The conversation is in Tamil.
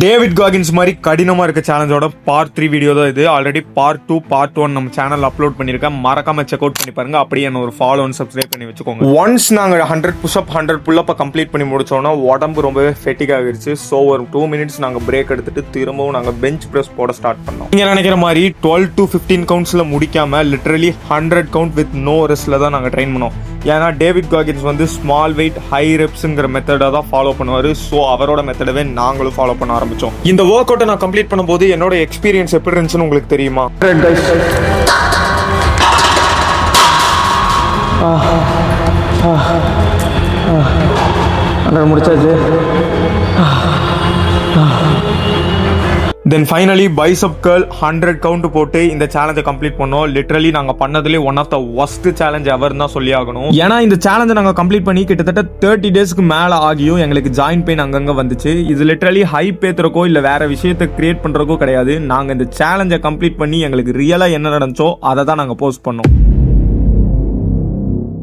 டேவிட் காகின்ஸ் மாதிரி கடினமா இருக்க சேலஞ்சோட பார்ட் 3 வீடியோ தான் இது. ஆல்ரெடி பார்ட் 2 பார்ட் 1 நம்ம சேனல் அப்லோட் பண்ணிருக்கேன். மறக்காம செக் அவுட் பண்ணி பாருங்க. அப்படியே என்ன ஒரு ஃபாலோ அண்ட் சப்ஸ்கிரைப் பண்ணி வச்சுக்கோங்க. ஒன்ஸ் நாங்க 100 புஷ்அப் 100 புல்அப் கம்ப்ளீட் பண்ணி முடிச்சோம்னா உடம்பு ரொம்பவே ஃபெட்டிக் ஆகிருச்சு. ஸோ ஒரு 2 மினிட்ஸ் நாங்க பிரேக் எடுத்துட்டு திரும்பவும் நாங்க பெஞ்ச் பிரஸ் போட ஸ்டார்ட் பண்ணோம். நீங்க நினைக்கிற மாதிரி 12 to 15 கவுண்ட்ஸ்ல முடிக்காம லிட்டரலி 100 கவுண்ட் வித் நோ ரெஸ்ட்ல தான் நாங்க ட்ரெயின் பண்ணோம். ஏன்னா டேவிட் காகின்ஸ் வந்து ஸ்மால் வெயிட் ஹை ரெப்ஸ்ங்கிற மெத்தடை தான் ஃபாலோ பண்ணுவாரு. ஸோ அவரோட மெத்தடவே நாங்களும் ஃபாலோ பண்ண ஆரம்பிச்சோம். இந்த ஒர்க் அவுட்டை நான் கம்ப்ளீட் பண்ணும்போது என்னோட எக்ஸ்பீரியன்ஸ் எப்படி இருந்துச்சுன்னு உங்களுக்கு தெரியுமா? முடிச்சாச்சு. Then finally bicep curl 100 count போட்டு இந்த சேலஞ்சை கம்ப்ளீட் பண்ணோம். லிட்டரலி நாங்கள் பண்ணதுலேயே one of the worst challenge ever தான் சொல்லி ஆகணும். ஏன்னா இந்த சேலஞ்சை நாங்கள் கம்ப்ளீட் பண்ணி கிட்டத்தட்ட 30 டேஸ்க்கு மேலே ஆகியும் எங்களுக்கு ஜாயின் பெயின் அங்கங்கே வந்துச்சு. இது லிட்டரலி ஹைப் ஏற்றுறக்கோ இல்லை வேற விஷயத்தை கிரியேட் பண்ணுறக்கோ கிடையாது. நாங்கள் இந்த சேலஞ்சை கம்ப்ளீட் பண்ணி எங்களுக்கு ரியலாக என்ன நடந்துச்சோ அதை தான் நாங்கள் போஸ்ட் பண்ணோம்.